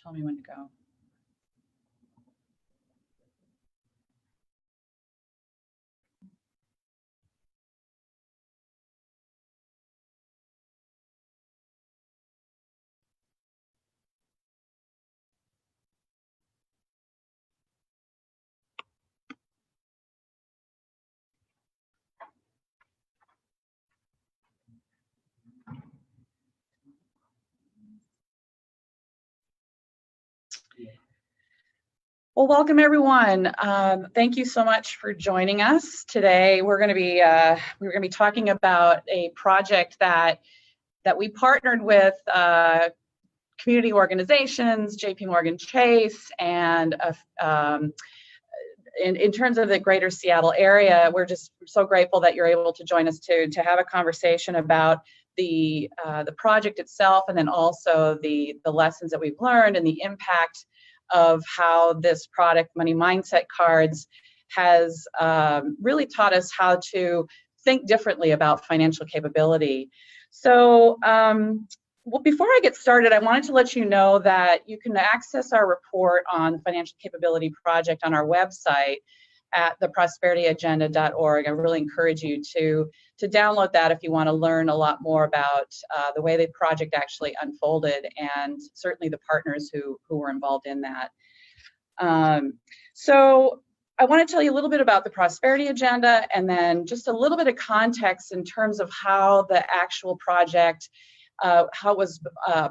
tell me when to go. Well, welcome everyone. Thank you so much for joining us today. We're going to be talking about a project that we partnered with community organizations, JP Morgan Chase, and in terms of the greater Seattle area. We're just so grateful that you're able to join us to have a conversation about the project itself, and then also the lessons that we've learned and the impact of how this product, Money Mindset Cards, has really taught us how to think differently about financial capability. So, well, before I get started, I wanted to let you know that you can access our report on the Financial Capability Project on our website at theprosperityagenda.org. I really encourage you to download that if you want to learn a lot more about the way the project actually unfolded, and certainly the partners who were involved in that. So I want to tell you a little bit about the Prosperity Agenda, and then just a little bit of context in terms of how the actual project, how it was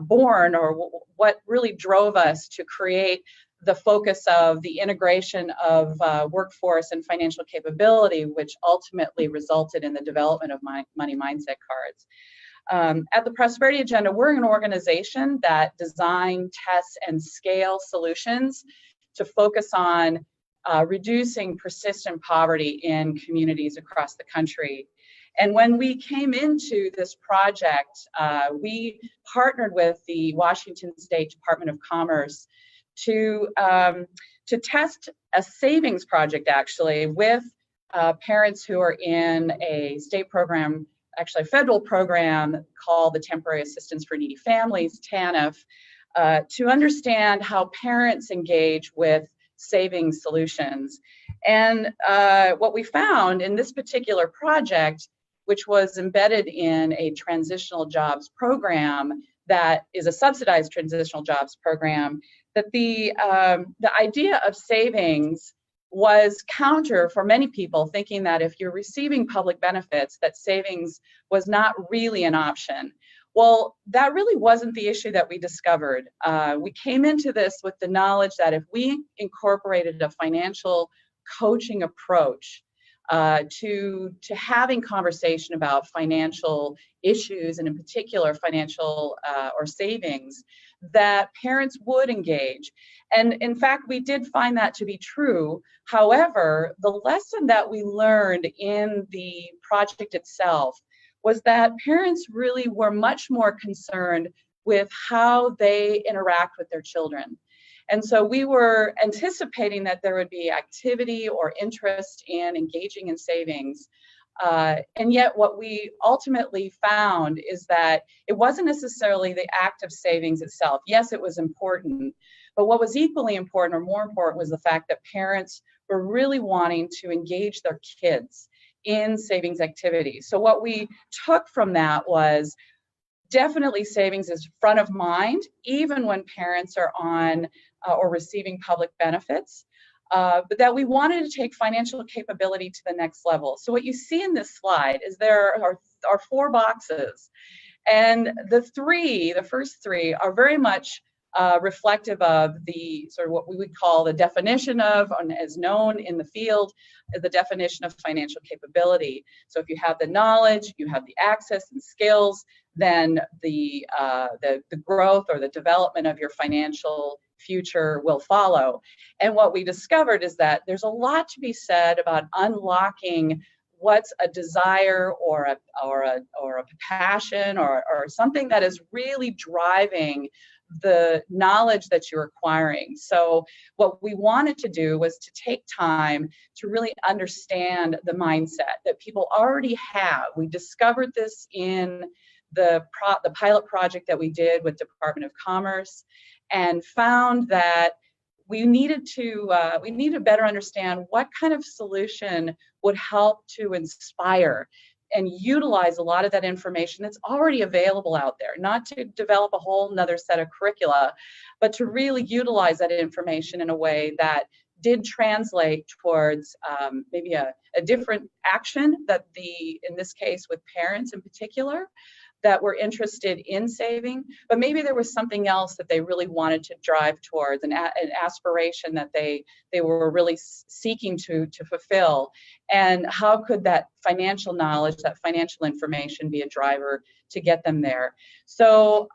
born, or what really drove us to create the focus of the integration of workforce and financial capability, which ultimately resulted in the development of Money Mindset Cards. At the Prosperity Agenda, we're an organization that design, test, and scale solutions to focus on reducing persistent poverty in communities across the country. And when we came into this project, we partnered with the Washington State Department of Commerce to test a savings project, actually, with parents who are in a state program, actually a federal program called the Temporary Assistance for Needy Families, TANF, to understand how parents engage with savings solutions. And what we found in this particular project, which was embedded in a transitional jobs program that is a subsidized transitional jobs program, that the idea of savings was counter for many people, thinking that if you're receiving public benefits, that savings was not really an option. Well, that really wasn't the issue that we discovered. We came into this with the knowledge that if we incorporated a financial coaching approach to having conversation about financial issues, and in particular financial or savings, that parents would engage. And in fact, we did find that to be true. However, the lesson that we learned in the project itself was that parents really were much more concerned with how they interact with their children. And so we were anticipating that there would be activity or interest in engaging in savings. And yet what we ultimately found is that it wasn't necessarily the act of savings itself. Yes, it was important, but what was equally important, or more important, was the fact that parents were really wanting to engage their kids in savings activities. So what we took from that was definitely savings is front of mind, even when parents are on or receiving public benefits. But that we wanted to take financial capability to the next level. So what you see in this slide is there are 4 boxes, and the first three are very much reflective of the sort of what we would call the definition of, as known in the field, the definition of financial capability. So if you have the knowledge, you have the access and skills, then the growth or the development of your financial future will follow. And what we discovered is that there's a lot to be said about unlocking what's a desire or a passion or something that is really driving the knowledge that you're acquiring. So what we wanted to do was to take time to really understand the mindset that people already have. We discovered this in the pilot project that we did with Department of Commerce. and found that we needed to better understand what kind of solution would help to inspire and utilize a lot of that information that's already available out there, not to develop a whole nother set of curricula, but to really utilize that information in a way that did translate towards maybe a different action that in this case with parents in particular, that were interested in saving, but maybe there was something else that they really wanted to drive towards, an aspiration that they were really seeking to fulfill. And how could that financial knowledge, that financial information be a driver to get them there? So,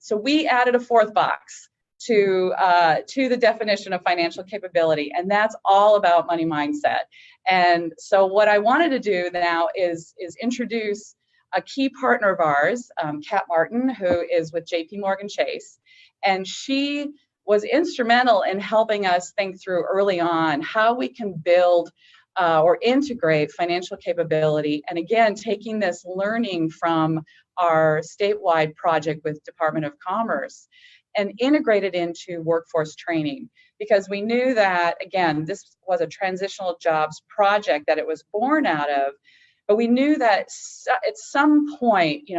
so we added a fourth box to the definition of financial capability, and that's all about money mindset. And so what I wanted to do now is introduce a key partner of ours, Kat Martin, who is with JP Chase, and she was instrumental in helping us think through early on how we can build or integrate financial capability, and again, taking this learning from our statewide project with Department of Commerce and integrate it into workforce training, because we knew that, again, this was a transitional jobs project that it was born out of. But we knew that at some point,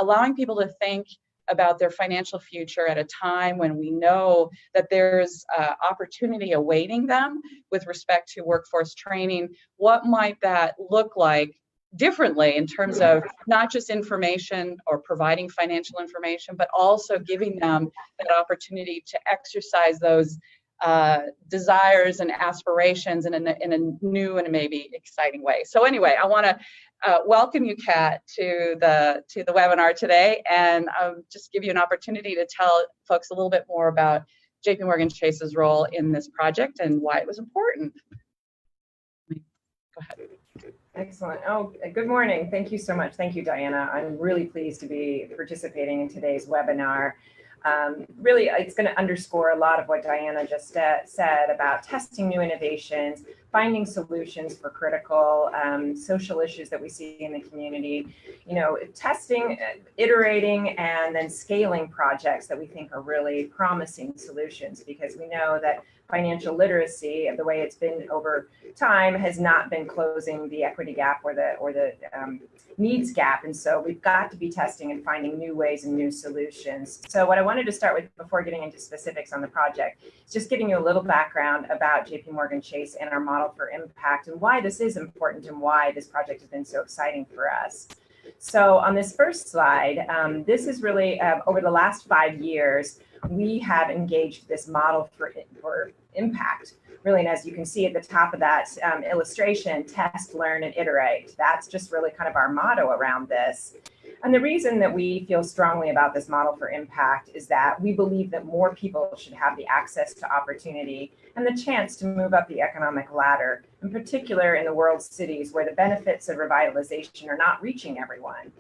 allowing people to think about their financial future at a time when we know that there's opportunity awaiting them with respect to workforce training, what might that look like differently in terms of not just information or providing financial information, but also giving them that opportunity to exercise those desires and aspirations in a new and maybe exciting way. So anyway, I want to welcome you, Kat, to the webinar today, and just give you an opportunity to tell folks a little bit more about JP Chase's role in this project and why it was important. Go ahead. Excellent. Oh, good morning. Thank you so much. Thank you, Diana. I'm really pleased to be participating in today's webinar. Really, it's going to underscore a lot of what Diana just said about testing new innovations, finding solutions for critical social issues that we see in the community, testing, iterating, and then scaling projects that we think are really promising solutions, because we know that financial literacy, the way it's been over time, has not been closing the equity gap or the needs gap. And so we've got to be testing and finding new ways and new solutions. So what I wanted to start with before getting into specifics on the project is just giving you a little background about JP Chase and our model for impact and why this is important and why this project has been so exciting for us. So on this first slide, this is really over the last 5 years, we have engaged this model for impact. Really, and as you can see at the top of that illustration, test, learn, and iterate. That's just really kind of our motto around this. And the reason that we feel strongly about this model for impact is that we believe that more people should have the access to opportunity and the chance to move up the economic ladder, in particular in the world's cities where the benefits of revitalization are not reaching everyone.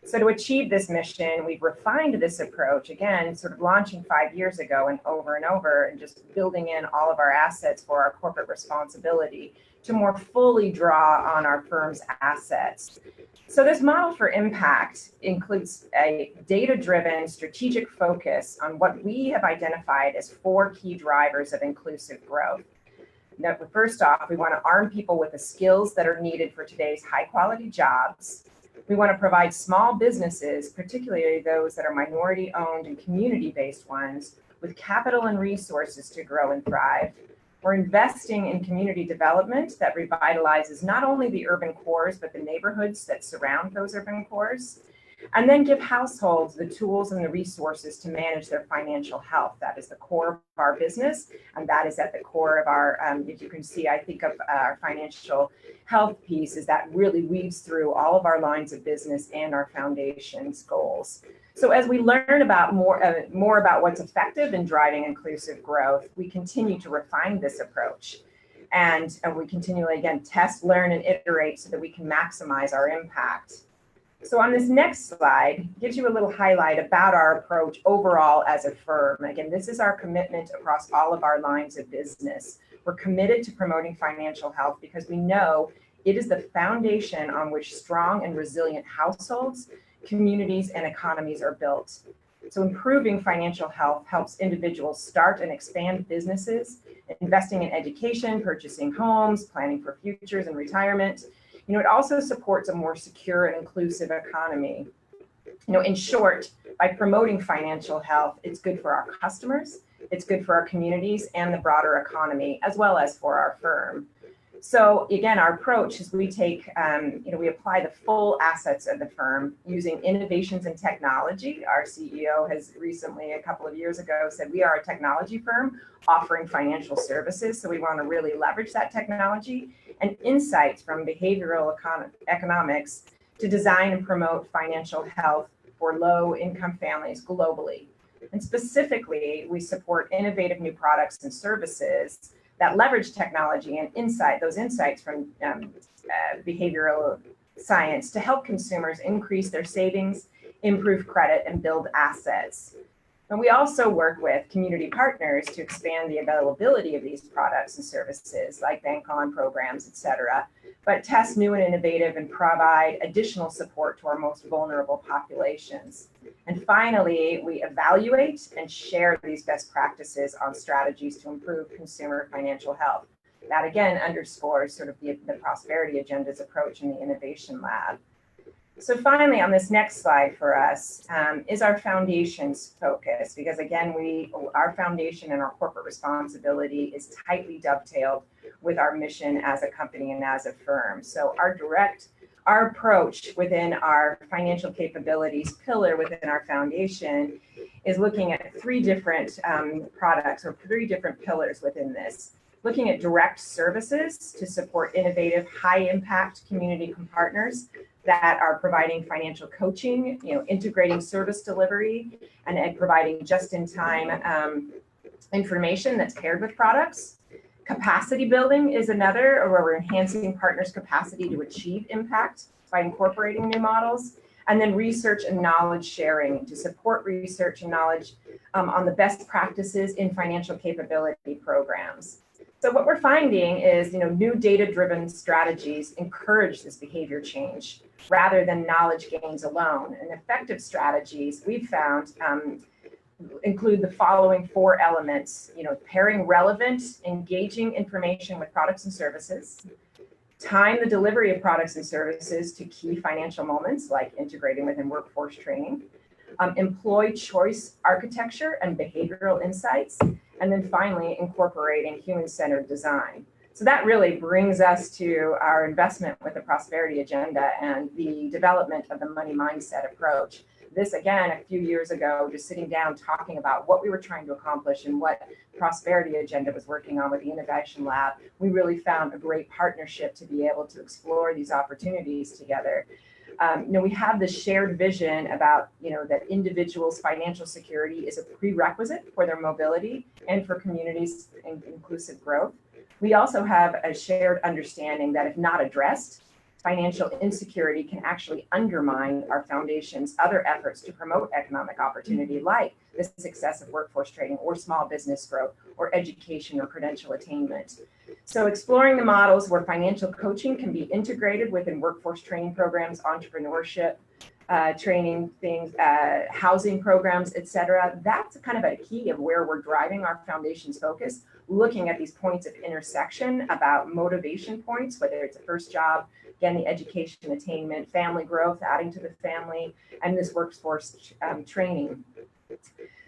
So to achieve this mission, we've refined this approach, again, sort of launching 5 years ago and over, and just building in all of our assets for our corporate responsibility to more fully draw on our firm's assets. So this model for impact includes a data-driven strategic focus on what we have identified as 4 key drivers of inclusive growth. Now, first off, we want to arm people with the skills that are needed for today's high-quality jobs. We want to provide small businesses, particularly those that are minority-owned and community-based ones, with capital and resources to grow and thrive. We're investing in community development that revitalizes not only the urban cores, but the neighborhoods that surround those urban cores. And then give households the tools and the resources to manage their financial health. That is the core of our business, and that is at the core of our, if you can see, I think of our financial health piece is that really weaves through all of our lines of business and our foundation's goals. So as we learn about more about what's effective in driving inclusive growth, we continue to refine this approach. And we continually, again, test, learn, and iterate so that we can maximize our impact. So on this next slide, gives you a little highlight about our approach overall as a firm. Again, this is our commitment across all of our lines of business. We're committed to promoting financial health because we know it is the foundation on which strong and resilient households, communities, and economies are built. So improving financial health helps individuals start and expand businesses, investing in education, purchasing homes, planning for futures and retirement. It also supports a more secure and inclusive economy. In short, by promoting financial health, it's good for our customers, it's good for our communities and the broader economy, as well as for our firm. So again, our approach is we take, we apply the full assets of the firm using innovations in technology. Our CEO has recently, a couple of years ago, said we are a technology firm offering financial services. So we want to really leverage that technology and insights from behavioral economics to design and promote financial health for low-income families globally. And specifically, we support innovative new products and services that leverage technology and those insights from behavioral science to help consumers increase their savings, improve credit, and build assets. And we also work with community partners to expand the availability of these products and services like bank-on programs, et cetera, but test new and innovative and provide additional support to our most vulnerable populations. And finally, we evaluate and share these best practices on strategies to improve consumer financial health. That again underscores sort of the Prosperity Agenda's approach in the Innovation Lab. So finally, on this next slide for us is our foundation's focus, because again, our foundation and our corporate responsibility is tightly dovetailed with our mission as a company and as a firm. So our approach within our financial capabilities pillar within our foundation is looking at three different products or three different pillars within this. Looking at direct services to support innovative, high-impact community partners that are providing financial coaching, integrating service delivery, and providing just-in-time information that's paired with products. Capacity building is another, where we're enhancing partners' capacity to achieve impact by incorporating new models. And then research and knowledge sharing to support research and knowledge on the best practices in financial capability programs. So what we're finding is, new data-driven strategies encourage this behavior change rather than knowledge gains alone. And effective strategies we've found include the following four elements: pairing relevant, engaging information with products and services, time the delivery of products and services to key financial moments like integrating within workforce training, employ choice architecture and behavioral insights, and then finally incorporating human-centered design. So that really brings us to our investment with the Prosperity Agenda and the development of the money mindset approach. This, again, a few years ago, just sitting down talking about what we were trying to accomplish and what Prosperity Agenda was working on with the Innovation Lab, we really found a great partnership to be able to explore these opportunities together. We have this shared vision about, that individuals' financial security is a prerequisite for their mobility and for communities' inclusive growth. We also have a shared understanding that if not addressed, financial insecurity can actually undermine our foundation's other efforts to promote economic opportunity, like the success of workforce training or small business growth or education or credential attainment. So exploring the models where financial coaching can be integrated within workforce training programs, entrepreneurship, training things, housing programs, et cetera. That's kind of a key of where we're driving our foundation's focus, looking at these points of intersection about motivation points, whether it's a first job, again, the education attainment, family growth, adding to the family, and this workforce training.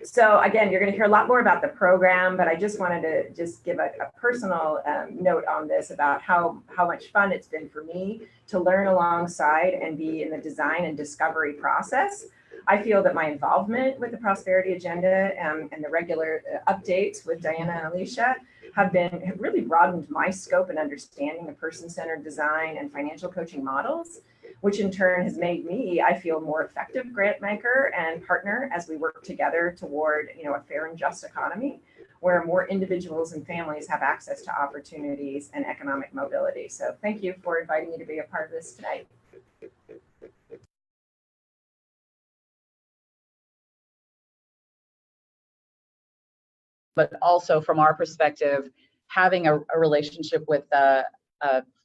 So again, you're going to hear a lot more about the program, but I just wanted to just give a personal note on this about how much fun it's been for me to learn alongside and be in the design and discovery process. I feel that my involvement with the Prosperity Agenda and the regular updates with Diana and Alicia have really broadened my scope and understanding of person-centered design and financial coaching models, which in turn has made me, I feel, more effective grant maker and partner as we work together toward, a fair and just economy where more individuals and families have access to opportunities and economic mobility. So thank you for inviting me to be a part of this tonight. But also from our perspective, having a relationship with a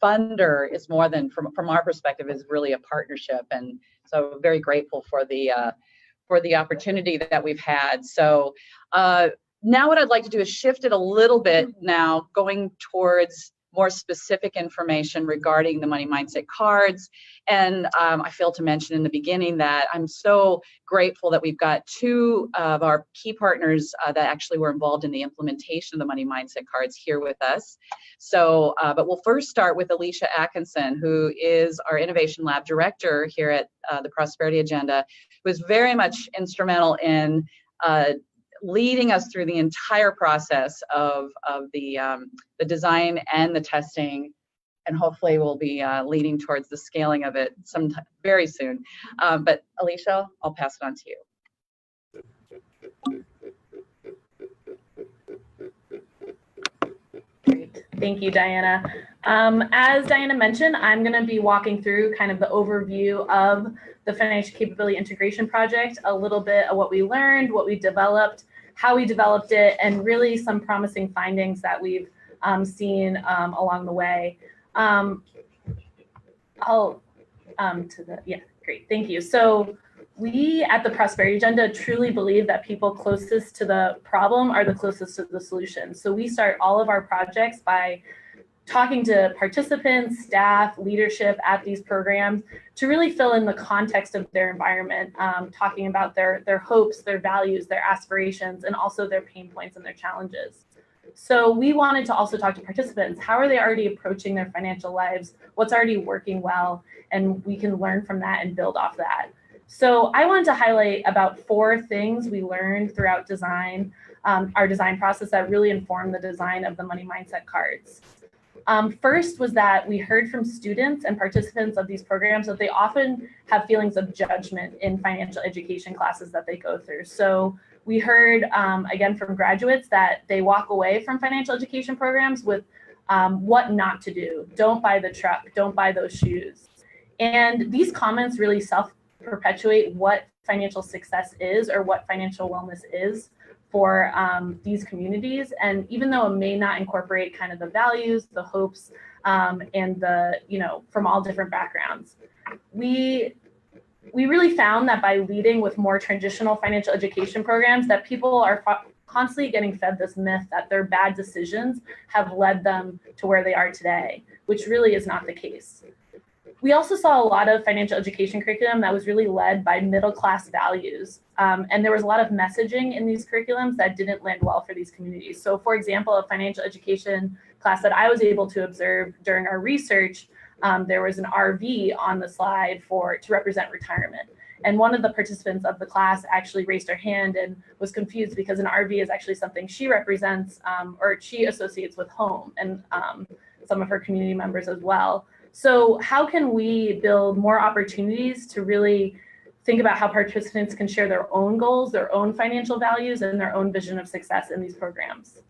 funder is more than, from our perspective, is really a partnership. And so very grateful for the for the opportunity that we've had. So now what I'd like to do is shift it a little bit now, going towards more specific information regarding the money mindset cards. And I failed to mention in the beginning that I'm so grateful that we've got two of our key partners that actually were involved in the implementation of the money mindset cards here with us. So, but we'll first start with Alicia Atkinson, who is our Innovation Lab Director here at the Prosperity Agenda, who is very much instrumental in leading us through the entire process of the design and the testing, and hopefully we'll be leading towards the scaling of it sometime very soon. But Alicia, I'll pass it on to you. Great. Thank you, Diana. As Diana mentioned, I'm going to be walking through kind of the overview of the Financial Capability Integration Project, a little bit of what we learned, what we developed, how we developed it, and really some promising findings that we've seen along the way. Great, thank you. So we at the Prosperity Agenda truly believe that people closest to the problem are the closest to the solution. So we start all of our projects by talking to participants, staff, leadership at these programs to really fill in the context of their environment, talking about their hopes, their values, their aspirations, and also their pain points and their challenges. So we wanted to also talk to participants. How are they already approaching their financial lives? What's already working well? And we can learn from that and build off that. So I wanted to highlight about 4 things we learned throughout design, our design process that really informed the design of the money mindset cards. First was that we heard from students and participants of these programs that they often have feelings of judgment in financial education classes that they go through. So we heard, again, from graduates that they walk away from financial education programs with what not to do. Don't buy the truck, don't buy those shoes. And these comments really self-perpetuate what financial success is or what financial wellness is for these communities. And even though it may not incorporate kind of the values, the hopes, and the, from all different backgrounds, we really found that by leading with more traditional financial education programs, that people are constantly getting fed this myth that their bad decisions have led them to where they are today, which really is not the case. We also saw a lot of financial education curriculum that was really led by middle-class values. And there was a lot of messaging in these curriculums that didn't land well for these communities. So for example, a financial education class that I was able to observe during our research, there was an RV on the slide to represent retirement. And one of the participants of the class actually raised her hand and was confused because an RV is actually something she represents or she associates with home and some of her community members as well. So how can we build more opportunities to really think about how participants can share their own goals, their own financial values, and their own vision of success in these programs?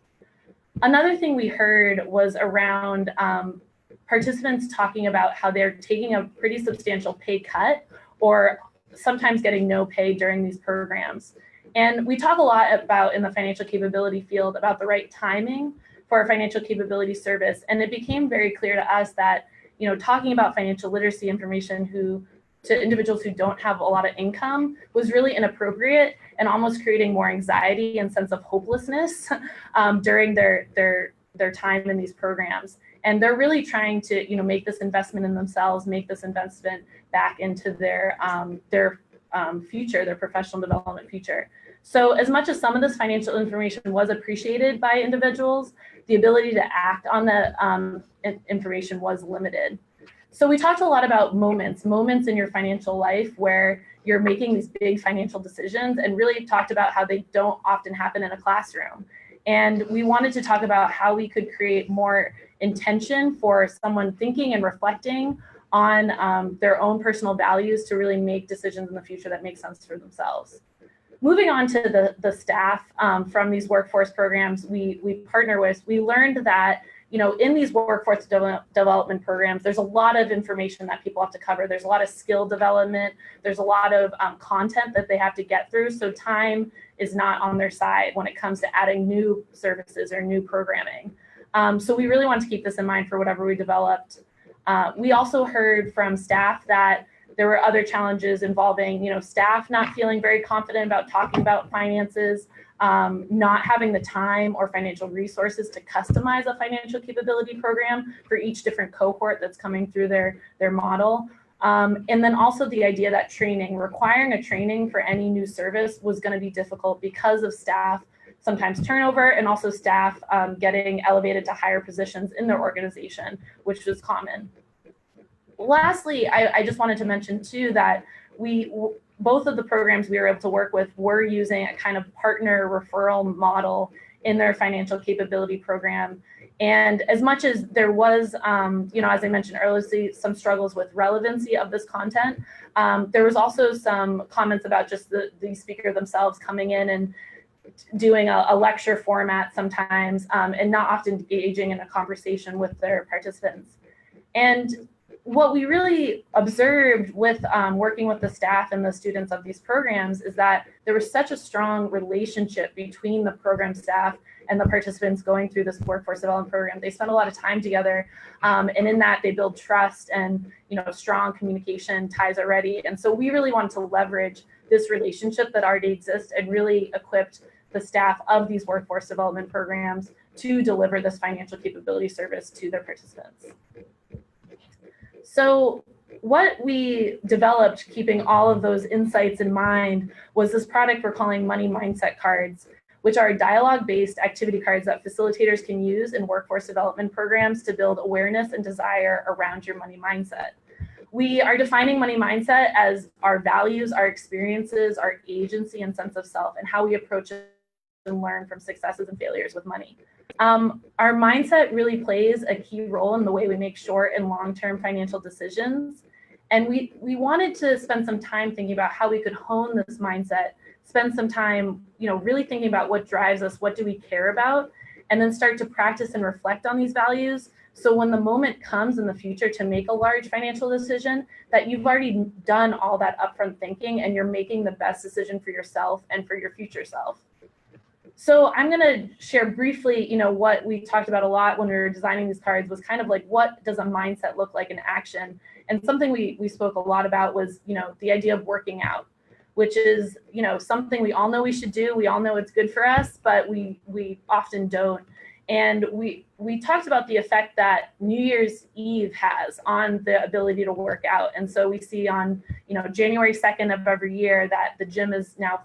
Another thing we heard was around participants talking about how they're taking a pretty substantial pay cut or sometimes getting no pay during these programs. And we talk a lot about in the financial capability field about the right timing for a financial capability service. And it became very clear to us that talking about financial literacy information to individuals who don't have a lot of income was really inappropriate and almost creating more anxiety and sense of hopelessness during their time in these programs. And they're really trying to make this investment in themselves, make this investment back into their future, their professional development future. So as much as some of this financial information was appreciated by individuals, the ability to act on the information was limited. So we talked a lot about moments in your financial life where you're making these big financial decisions, and really talked about how they don't often happen in a classroom. And we wanted to talk about how we could create more intention for someone thinking and reflecting on their own personal values to really make decisions in the future that make sense for themselves. Moving on to the staff from these workforce programs we partner with, we learned that in these workforce development programs, there's a lot of information that people have to cover. There's a lot of skill development. There's a lot of content that they have to get through. So time is not on their side when it comes to adding new services or new programming. So we really want to keep this in mind for whatever we developed. We also heard from staff that There were other challenges involving, staff not feeling very confident about talking about finances, not having the time or financial resources to customize a financial capability program for each different cohort that's coming through their model. And then also the idea that requiring a training for any new service was going to be difficult because of staff, sometimes turnover, and also staff getting elevated to higher positions in their organization, which was common. Lastly, I just wanted to mention too that both of the programs we were able to work with were using a kind of partner referral model in their financial capability program. And as much as there was, as I mentioned earlier, some struggles with relevancy of this content, there was also some comments about just the speaker themselves coming in and doing a lecture format sometimes, and not often engaging in a conversation with their participants. And what we really observed with working with the staff and the students of these programs is that there was such a strong relationship between the program staff and the participants going through this workforce development program. They spend a lot of time together, and in that they build trust and strong communication ties already. And so we really wanted to leverage this relationship that already exists and really equipped the staff of these workforce development programs to deliver this financial capability service to their participants. So what we developed, keeping all of those insights in mind, was this product we're calling Money Mindset Cards, which are dialogue-based activity cards that facilitators can use in workforce development programs to build awareness and desire around your money mindset. We are defining money mindset as our values, our experiences, our agency and sense of self, and how we approach it and learn from successes and failures with money. Our mindset really plays a key role in the way we make short and long-term financial decisions. And we wanted to spend some time thinking about how we could hone this mindset, spend some time, really thinking about what drives us, what do we care about, and then start to practice and reflect on these values. So when the moment comes in the future to make a large financial decision, that you've already done all that upfront thinking and you're making the best decision for yourself and for your future self. So I'm going to share briefly, what we talked about a lot when we were designing these cards was kind of like, what does a mindset look like in action? And something we spoke a lot about was, the idea of working out, which is, something we all know we should do. We all know it's good for us, but we often don't. And we talked about the effect that New Year's Eve has on the ability to work out. And so we see on, January 2nd of every year that the gym is now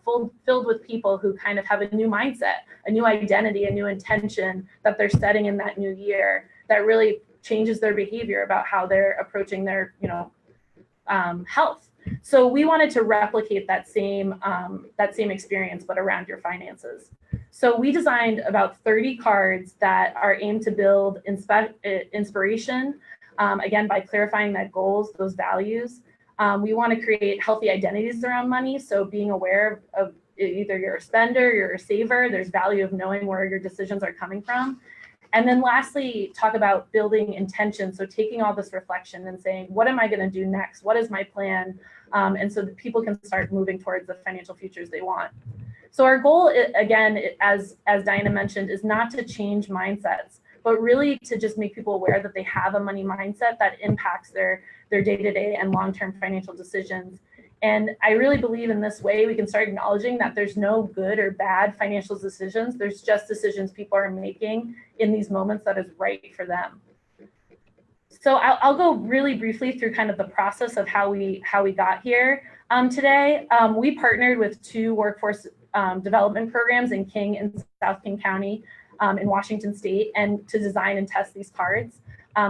filled with people who kind of have a new mindset, a new identity, a new intention that they're setting in that new year that really changes their behavior about how they're approaching their, health. So we wanted to replicate that same experience, but around your finances. So we designed about 30 cards that are aimed to build inspiration, again, by clarifying that goals, those values. We want to create healthy identities around money. So being aware of either you're a spender, you're a saver, there's value of knowing where your decisions are coming from. And then lastly, talk about building intention. So taking all this reflection and saying, what am I going to do next? What is my plan? And so that people can start moving towards the financial futures they want. So our goal, again, as Diana mentioned, is not to change mindsets, but really to just make people aware that they have a money mindset that impacts their day-to-day and long-term financial decisions. And I really believe in this way, we can start acknowledging that there's no good or bad financial decisions. There's just decisions people are making in these moments that is right for them. So I'll go really briefly through kind of the process of how we got here today. We partnered with 2 workforce development programs in King and South King County in Washington State, and to design and test these cards.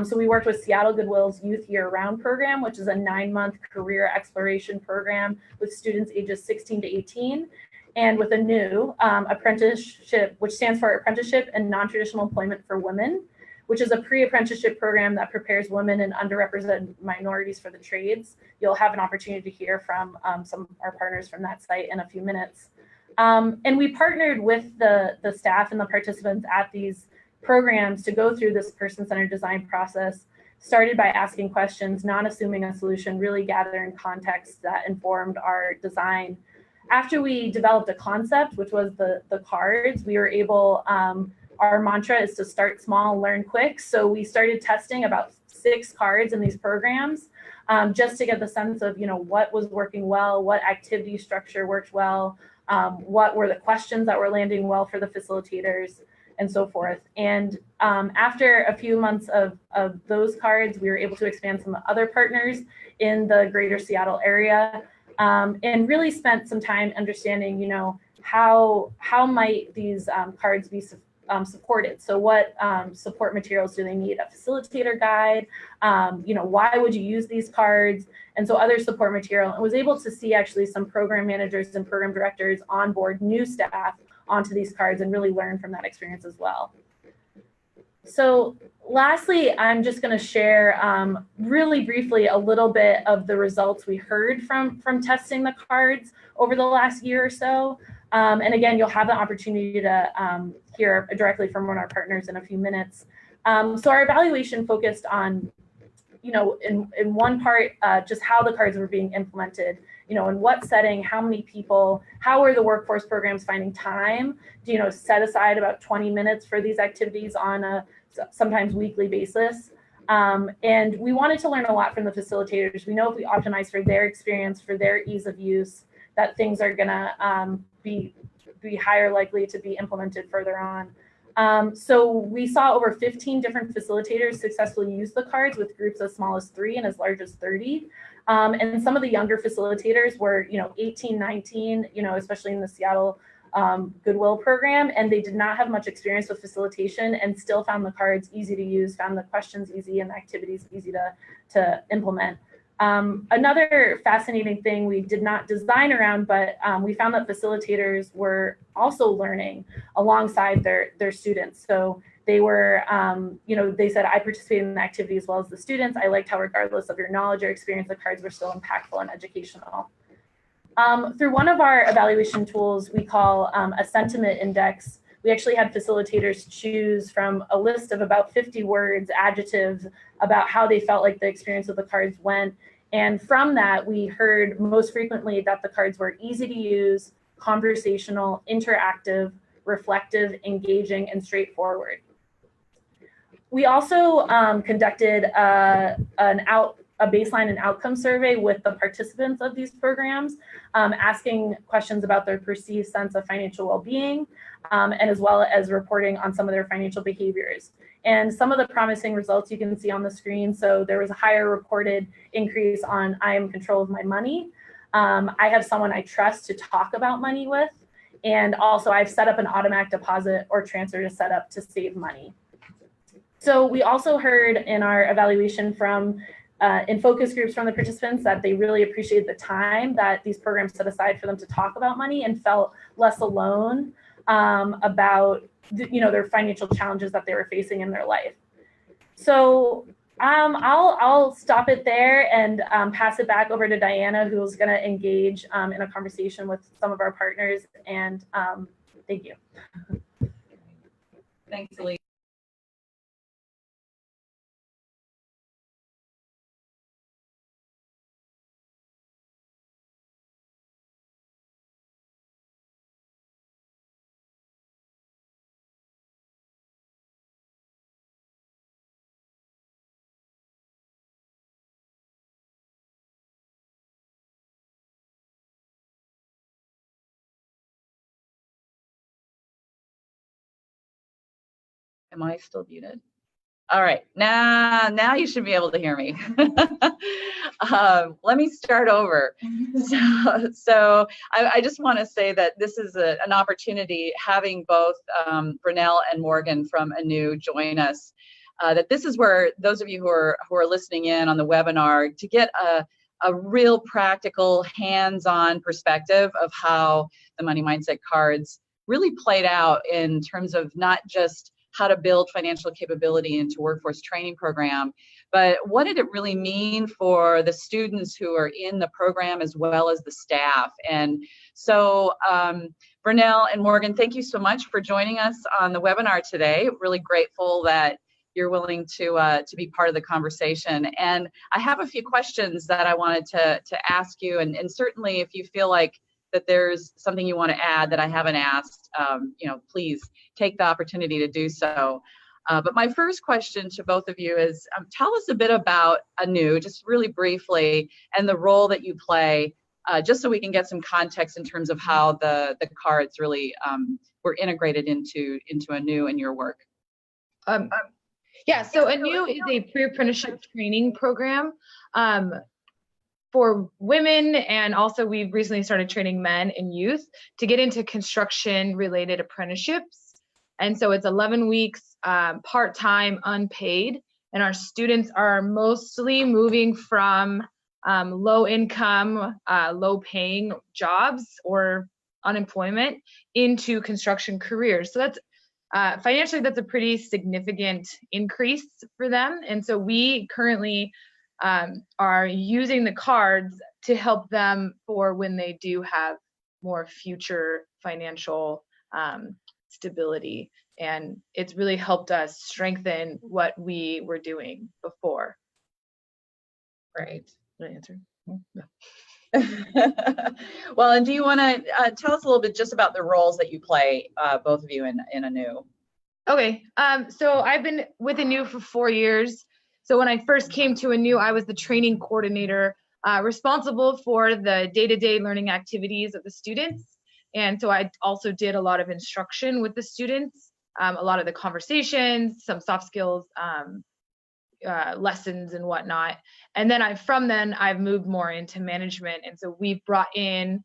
So we worked with Seattle Goodwill's Youth Year-Round program, which is a 9-month career exploration program with students ages 16 to 18, and with a new apprenticeship, which stands for Apprenticeship and Non-Traditional Employment for Women, which is a pre-apprenticeship program that prepares women and underrepresented minorities for the trades. You'll have an opportunity to hear from some of our partners from that site in a few minutes. And we partnered with the staff and the participants at these programs to go through this person-centered design process, started by asking questions, not assuming a solution, really gathering context that informed our design. After we developed a concept, which was the cards, we were able, our mantra is to start small, learn quick. So we started testing about 6 cards in these programs. just to get the sense of, what was working well, what activity structure worked well, what were the questions that were landing well for the facilitators, and so forth. And after a few months of those cards, we were able to expand some other partners in the greater Seattle area, and really spent some time understanding, how might these cards be supported. So what support materials do they need? A facilitator guide, why would you use these cards? And so other support material, and was able to see actually some program managers and program directors onboard new staff onto these cards and really learn from that experience as well. So lastly, I'm just going to share really briefly a little bit of the results we heard from testing the cards over the last year or so. And again, you'll have the opportunity to hear directly from one of our partners in a few minutes. So our evaluation focused on, in one part, just how the cards were being implemented, in what setting, how many people, how are the workforce programs finding time to, set aside about 20 minutes for these activities on a sometimes weekly basis. And we wanted to learn a lot from the facilitators. We know if we optimize for their experience, for their ease of use, that things are gonna be higher likely to be implemented further on. So we saw over 15 different facilitators successfully use the cards with groups as small as 3 and as large as 30. And some of the younger facilitators were, 18, 19, especially in the Seattle Goodwill program, and they did not have much experience with facilitation and still found the cards easy to use, found the questions easy and the activities easy to implement. Another fascinating thing we did not design around, but we found that facilitators were also learning alongside their students. So they were, they said, I participated in the activity as well as the students. I liked how regardless of your knowledge or experience, the cards were still impactful and educational. Through one of our evaluation tools we call a sentiment index, we actually had facilitators choose from a list of about 50 words, adjectives, about how they felt like the experience of the cards went. And from that, we heard most frequently that the cards were easy to use, conversational, interactive, reflective, engaging, and straightforward. We also conducted a baseline and outcome survey with the participants of these programs, asking questions about their perceived sense of financial well-being, and as well as reporting on some of their financial behaviors. And some of the promising results you can see on the screen. So there was a higher reported increase on I am in control of my money. I have someone I trust to talk about money with. And also I've set up an automatic deposit or transfer to set up to save money. So we also heard in our evaluation from in focus groups from the participants that they really appreciated the time that these programs set aside for them to talk about money and felt less alone about their financial challenges that they were facing in their life. So I'll stop it there and pass it back over to Diana, who's going to engage in a conversation with some of our partners. And thank you. Thanks, Elise. Am I still muted? All right, now you should be able to hear me. Let me start over. So I just want to say that this is an opportunity, having both Brunel and Morgan from Anu join us, that this is where those of you who are listening in on the webinar to get a real practical, hands-on perspective of how the Money Mindset cards really played out in terms of not just how to build financial capability into workforce training program, but what did it really mean for the students who are in the program as well as the staff? And so Brunel and Morgan, thank you so much for joining us on the webinar today. Really grateful that you're willing to be part of the conversation. And I have a few questions that I wanted to ask you, and certainly if you feel like that there's something you want to add that I haven't asked, please take the opportunity to do so. But my first question to both of you is, tell us a bit about ANU, just really briefly, and the role that you play, just so we can get some context in terms of how the cards really were integrated into ANU and your work. Yeah, so ANU is a pre-apprenticeship training program for women, and also we've recently started training men and youth to get into construction-related apprenticeships. And so it's 11 weeks, part-time, unpaid, and our students are mostly moving from low-income, low-paying jobs or unemployment into construction careers. So that's financially, that's a pretty significant increase for them. And so we currently are using the cards to help them for when they do have more future financial stability. And it's really helped us strengthen what we were doing before. Great. Did I answer? No. Well, and do you want to tell us a little bit just about the roles that you play, both of you, in ANU? Okay, so I've been with ANU for 4 years. So when I first came to ANU, I was the training coordinator responsible for the day-to-day learning activities of the students. And so I also did a lot of instruction with the students, a lot of the conversations, some soft skills lessons and whatnot. And then I've moved more into management. And so we've brought in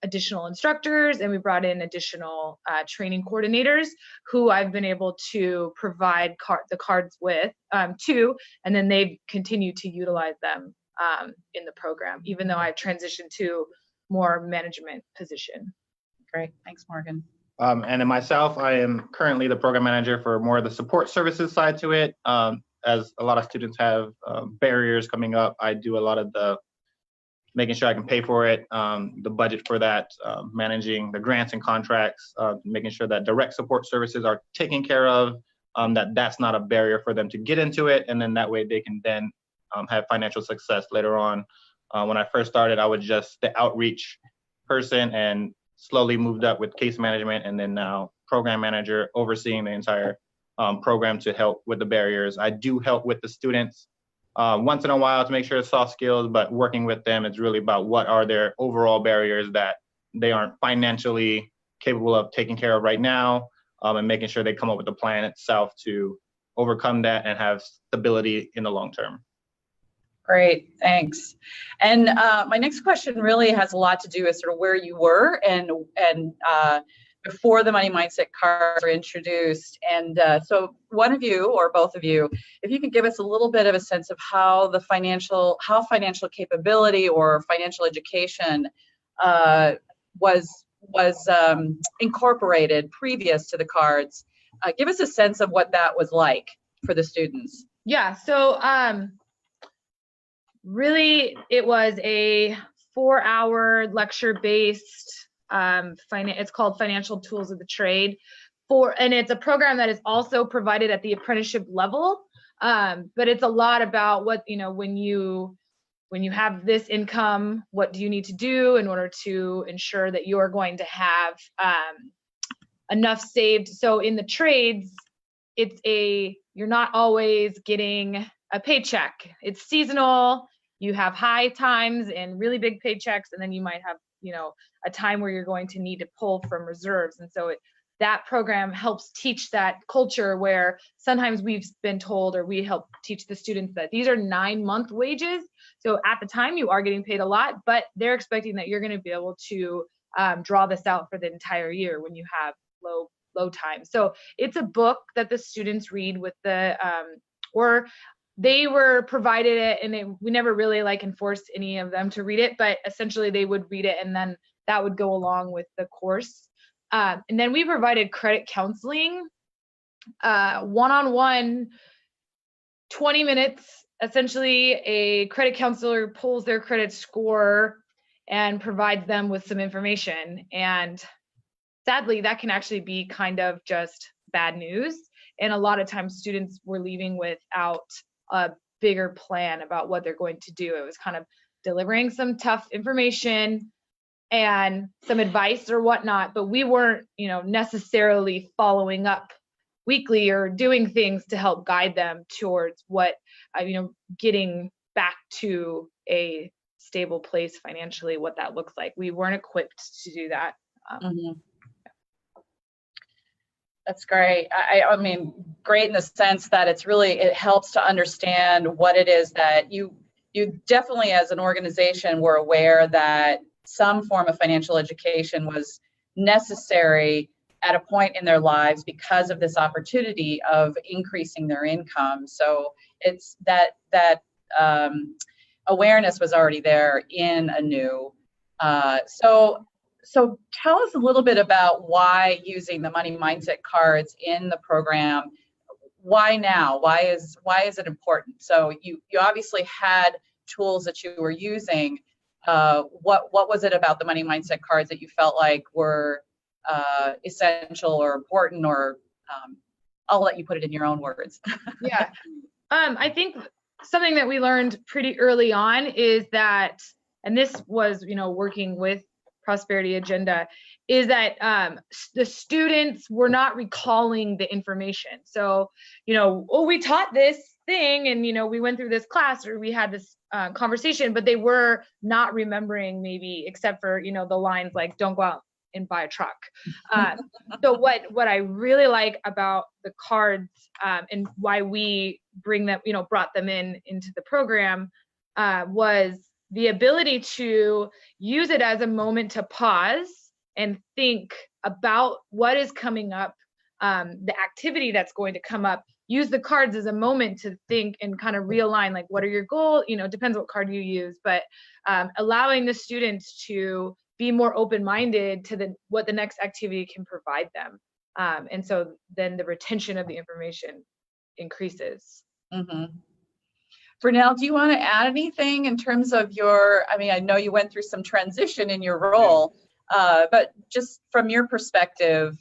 additional instructors, and we brought in additional training coordinators who I've been able to provide the cards with to, and then they've continued to utilize them in the program, even though I've transitioned to more management position. Great, thanks, Morgan. And then myself, I am currently the program manager for more of the support services side to it. As a lot of students have barriers coming up, I do a lot of the making sure I can pay for it, the budget for that, managing the grants and contracts, making sure that direct support services are taken care of, that's not a barrier for them to get into it, and then that way they can then have financial success later on. When I first started, I was just the outreach person and slowly moved up with case management, and then now program manager, overseeing the entire program to help with the barriers. I do help with the students once in a while to make sure it's soft skills, but working with them, it's really about what are their overall barriers that they aren't financially capable of taking care of right now, and making sure they come up with a plan itself to overcome that and have stability in the long term. Great, thanks. And my next question really has a lot to do with sort of where you were and before the Money Mindset cards were introduced. And so one of you or both of you, if you could give us a little bit of a sense of how financial capability or financial education was incorporated previous to the cards. Give us a sense of what that was like for the students. Yeah, so really it was a 4-hour lecture-based it's called Financial Tools of the Trade, and it's a program that is also provided at the apprenticeship level, but it's a lot about what, when you have this income, what do you need to do in order to ensure that you're going to have enough saved. So in the trades, you're not always getting a paycheck. It's seasonal. You have high times and really big paychecks, and then you might have a time where you're going to need to pull from reserves. And so that program helps teach that culture where sometimes we've been told, or we help teach the students, that these are 9-month wages. So at the time you are getting paid a lot, but they're expecting that you're going to be able to draw this out for the entire year when you have low time. So it's a book that the students read with or they were provided it, and we never really enforced any of them to read it, but essentially they would read it, and then that would go along with the course. And then we provided credit counseling, one-on-one, 20 minutes. Essentially, a credit counselor pulls their credit score and provides them with some information. And sadly, that can actually be kind of just bad news. And a lot of times students were leaving without a bigger plan about what they're going to do. It was kind of delivering some tough information and some advice or whatnot, but we weren't, necessarily following up weekly or doing things to help guide them towards what, getting back to a stable place financially, what that looks like. We weren't equipped to do that. That's great. I mean, great in the sense that it helps to understand what it is that you definitely as an organization were aware that some form of financial education was necessary at a point in their lives because of this opportunity of increasing their income. So it's that awareness was already there in ANU. So tell us a little bit about why using the money mindset cards in the program. Why now? Why is it important? So you obviously had tools that you were using. What was it about the money mindset cards that you felt like were essential or important, or I'll let you put it in your own words. Yeah. I think something that we learned pretty early on is that, and this was, working with Prosperity Agenda, is that the students were not recalling the information. So, we taught this thing and, we went through this class or we had this conversation, but they were not remembering, maybe except for, the lines like, don't go out and buy a truck. So what I really like about the cards and why we brought them into the program was the ability to use it as a moment to pause and think about what is coming up, the activity that's going to come up. Use the cards as a moment to think and kind of realign, like, what are your goals? Depends what card you use, but allowing the students to be more open-minded to what the next activity can provide them. And so then the retention of the information increases. Mm-hmm. Vernell, do you want to add anything in terms of I know you went through some transition in your role, but just from your perspective,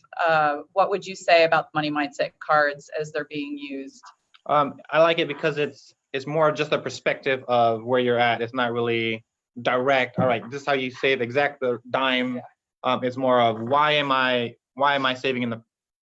what would you say about money mindset cards as they're being used? I like it because it's more just a perspective of where you're at. It's not really direct. All right, this is how you save exact the dime. It's more of why am I saving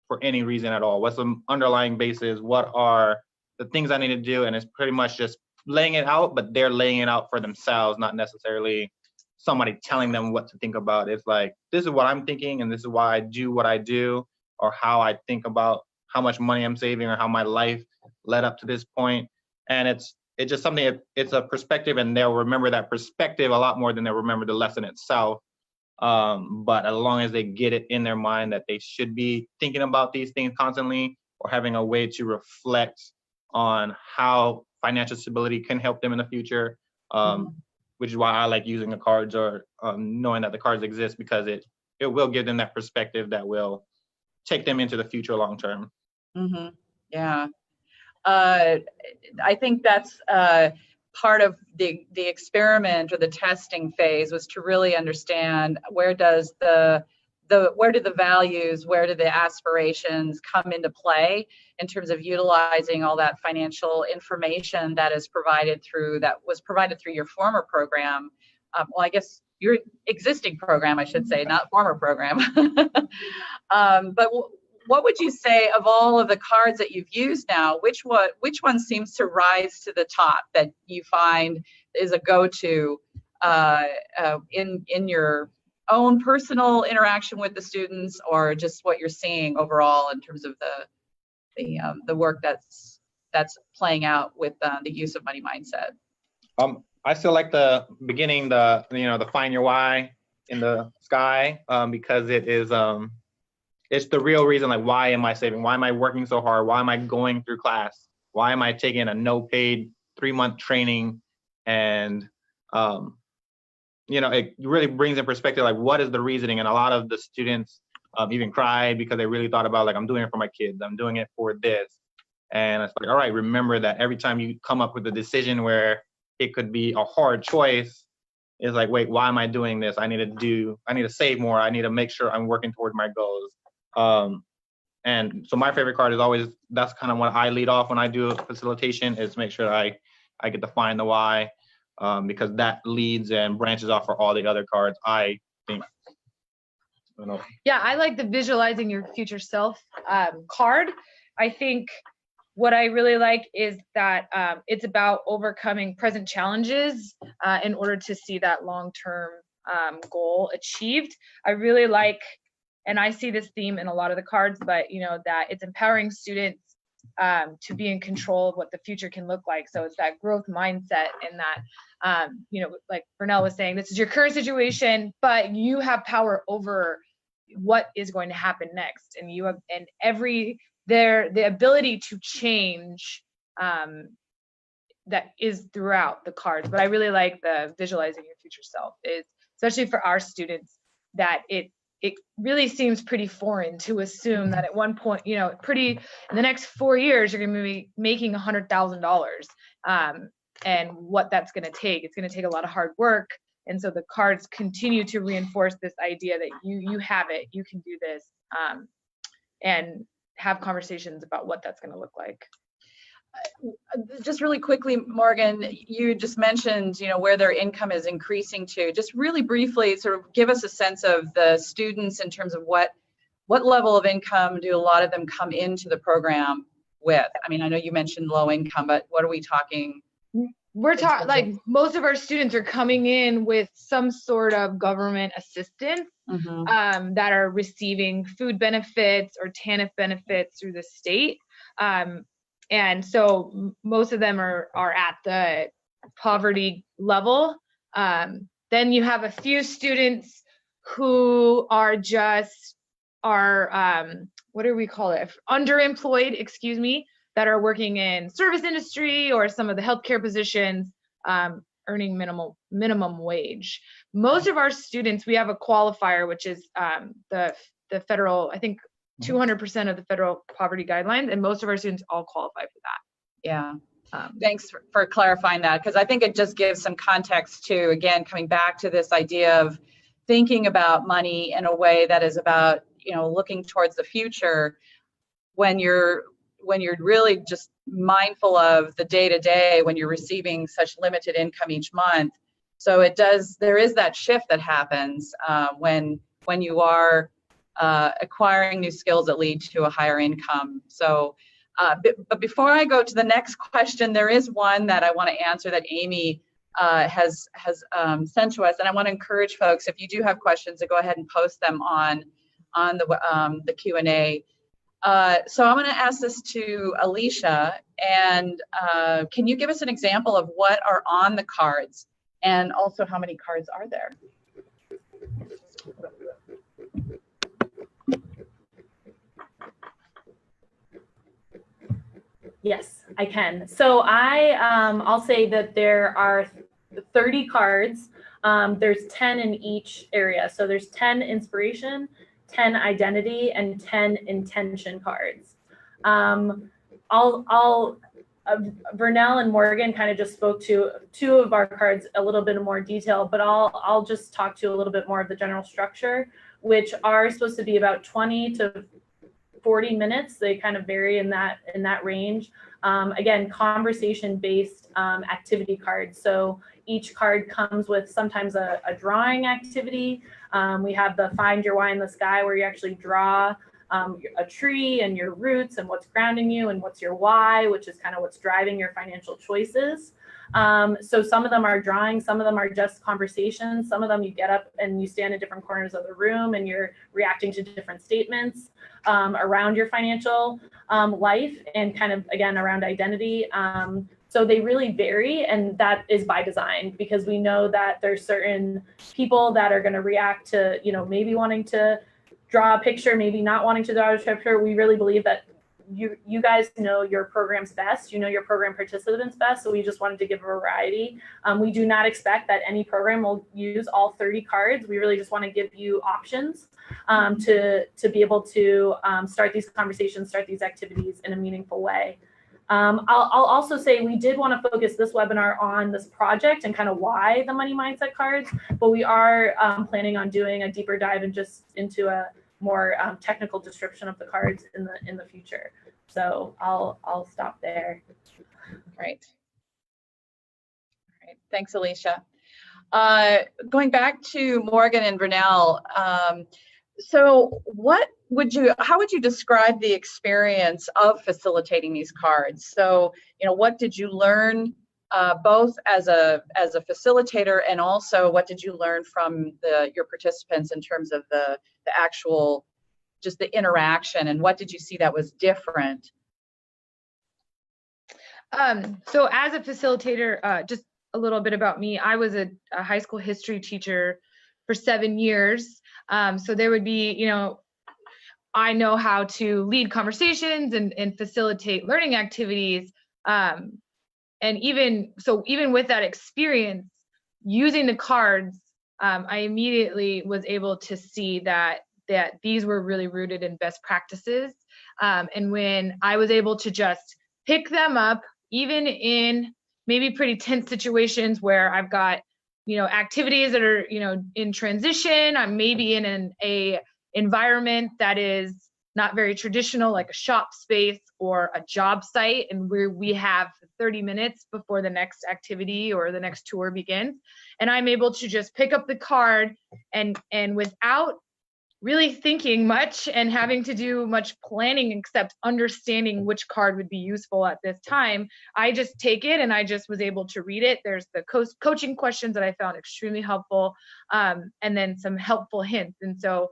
for any reason at all? What's the underlying basis? What are the things I need to do? And it's pretty much just laying it out, but they're laying it out for themselves, not necessarily somebody telling them what to think about. It's like, this is what I'm thinking, and this is why I do what I do, or how I think about how much money I'm saving, or how my life led up to this point. And it's just something, it's a perspective, and they'll remember that perspective a lot more than they'll remember the lesson itself. But as long as they get it in their mind that they should be thinking about these things constantly, or having a way to reflect on how financial stability can help them in the future, which is why I like using the cards, or knowing that the cards exist, because it will give them that perspective that will take them into the future long term. Mm-hmm. Yeah. I think that's part of the experiment or the testing phase, was to really understand where do the values, where do the aspirations come into play in terms of utilizing all that financial information that was provided through your former program. Well, I guess your existing program, I should say, not former program. But what would you say, of all of the cards that you've used now, which one seems to rise to the top that you find is a go-to in your own personal interaction with the students, or just what you're seeing overall in terms of the work that's playing out with the use of money mindset? I still like the beginning, the find your why in the sky, because it is it's the real reason. Like, why am I saving? Why am I working so hard? Why am I going through class? Why am I taking a no paid 3-month training? And it really brings in perspective, like, what is the reasoning? And a lot of the students even cried because they really thought about, like, I'm doing it for my kids. I'm doing it for this. And it's like, all right, remember that every time you come up with a decision where it could be a hard choice, it's like, wait, why am I doing this? I need to save more. I need to make sure I'm working towards my goals. And so my favorite card is always, that's kind of what I lead off when I do a facilitation, is make sure I get to find the why. Because that leads and branches off for all the other cards, I think. I don't know. Yeah, I like the visualizing your future self card. I think what I really like is that it's about overcoming present challenges in order to see that long-term goal achieved. I really like, and I see this theme in a lot of the cards, but you know, that it's empowering students to be in control of what the future can look like. So it's that growth mindset, and that, you know, like Vernell was saying, this is your current situation, but you have power over what is going to happen next. And you have, and the ability to change that is throughout the cards. But I really like the visualizing your future self, is especially for our students, that it really seems pretty foreign to assume that at one point, you know, in the next 4 years, you're going to be making $100,000, and what that's going to take. It's going to take a lot of hard work. And so the cards continue to reinforce this idea that you have it, you can do this, and have conversations about what that's going to look like. Just really quickly, Morgan, you just mentioned, you know, where their income is increasing to. Just really briefly, sort of give us a sense of the students in terms of what level of income do a lot of them come into the program with? I mean, I know you mentioned low income, but what are we talking? We're talking like most of our students are coming in with some sort of government assistance, that are receiving food benefits or TANF benefits through the state. And so most of them are at the poverty level. Then you have a few students who are just what do we call it? Underemployed, excuse me, that are working in service industry or some of the healthcare positions, earning minimum wage. Most of our students, we have a qualifier, which is the federal, I think 200% of the federal poverty guidelines, and most of our students all qualify for that. Yeah. Thanks for clarifying that, because I think it just gives some context to, again, coming back to this idea of thinking about money in a way that is about, you know, looking towards the future when you're really just mindful of the day-to-day when you're receiving such limited income each month. So there is that shift that happens when you are acquiring new skills that lead to a higher income. So, but before I go to the next question, there is one that I want to answer that Amy has sent to us, and I want to encourage folks, if you do have questions, to go ahead and post them on the Q&A. So I'm going to ask this to Alicia, and can you give us an example of what are on the cards, and also how many cards are there? Yes, I can. So I'll say that there are 30 cards. There's 10 in each area. So there's 10 inspiration, 10 identity, and 10 intention cards. Vernell and Morgan kind of just spoke to 2 of our cards a little bit more detail, but I'll just talk to a little bit more of the general structure, which are supposed to be about 20 to 40 minutes. They kind of vary in that range. Again, conversation-based activity cards. So each card comes with sometimes a drawing activity. We have the Find Your Why in the Sky, where you actually draw a tree and your roots and what's grounding you and what's your why, which is kind of what's driving your financial choices. So some of them are drawing, some of them are just conversations, some of them you get up and you stand in different corners of the room and you're reacting to different statements around your financial life, and kind of, again, around identity. So they really vary, and that is by design, because we know that there's certain people that are going to react to, you know, maybe wanting to draw a picture, maybe not wanting to draw a picture. We really believe that you guys know your programs best, you know your program participants best, so we just wanted to give a variety. We do not expect that any program will use all 30 cards. We really just want to give you options to be able to start these conversations, start these activities in a meaningful way. I'll also say we did want to focus this webinar on this project and kind of why the money mindset cards, but we are planning on doing a deeper dive and just into a more technical description of the cards in the future. So I'll stop there. Great. All right. Thanks, Alicia. Going back to Morgan and Vernell, So how would you describe the experience of facilitating these cards? So, what did you learn both as a facilitator, and also what did you learn from your participants in terms of the actual, just the interaction, and what did you see that was different? So as a facilitator, just a little bit about me. I was a high school history teacher for 7 years. So there would be, I know how to lead conversations and facilitate learning activities. And even with that experience, using the cards, I immediately was able to see that these were really rooted in best practices. And when I was able to just pick them up, even in maybe pretty tense situations where I've got, activities that are, in transition, I'm maybe in an environment that is not very traditional, like a shop space or a job site, and where we have 30 minutes before the next activity or the next tour begins. And I'm able to just pick up the card and without really thinking much and having to do much planning except understanding which card would be useful at this time, I just take it and I just was able to read it. There's the coaching questions that I found extremely helpful, and then some helpful hints. And so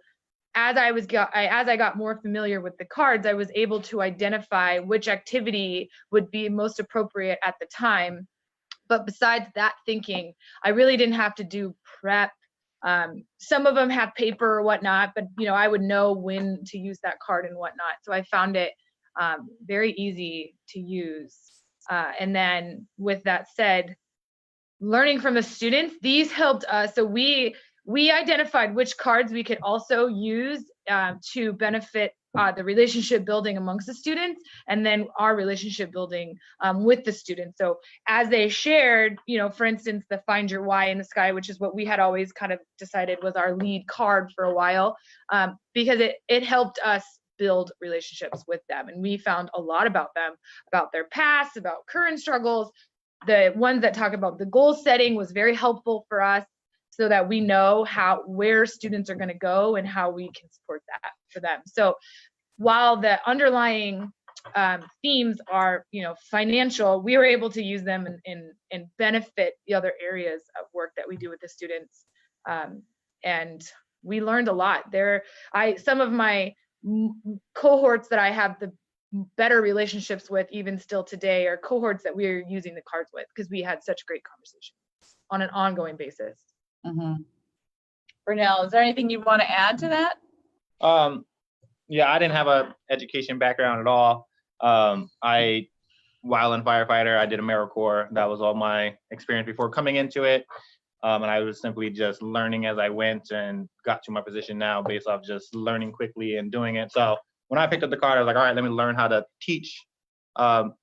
as I got more familiar with the cards, I was able to identify which activity would be most appropriate at the time. But besides that thinking, I really didn't have to do prep. Some of them have paper or whatnot, but I would know when to use that card and whatnot. So I found it very easy to use. And then with that said, learning from the students, these helped us. So we identified which cards we could also use to benefit the relationship building amongst the students, and then our relationship building with the students. So as they shared, for instance, the Find Your Why in the Sky, which is what we had always kind of decided was our lead card for a while, because it helped us build relationships with them. And we found a lot about them, about their past, about current struggles. The ones that talk about the goal setting was very helpful for us, so that we know where students are going to go and how we can support that for them. So while the underlying themes are, financial, we were able to use them and benefit the other areas of work that we do with the students. And we learned a lot there. Some of my cohorts that I have the better relationships with even still today are cohorts that we're using the cards with, because we had such great conversations on an ongoing basis. Mm-hmm. Brunel, is there anything you want to add to that? Yeah, I didn't have a education background at all. While in firefighter, I did AmeriCorps. That was all my experience before coming into it. And I was simply just learning as I went and got to my position now based off just learning quickly and doing it. So when I picked up the card, I was like, all right, let me learn how to teach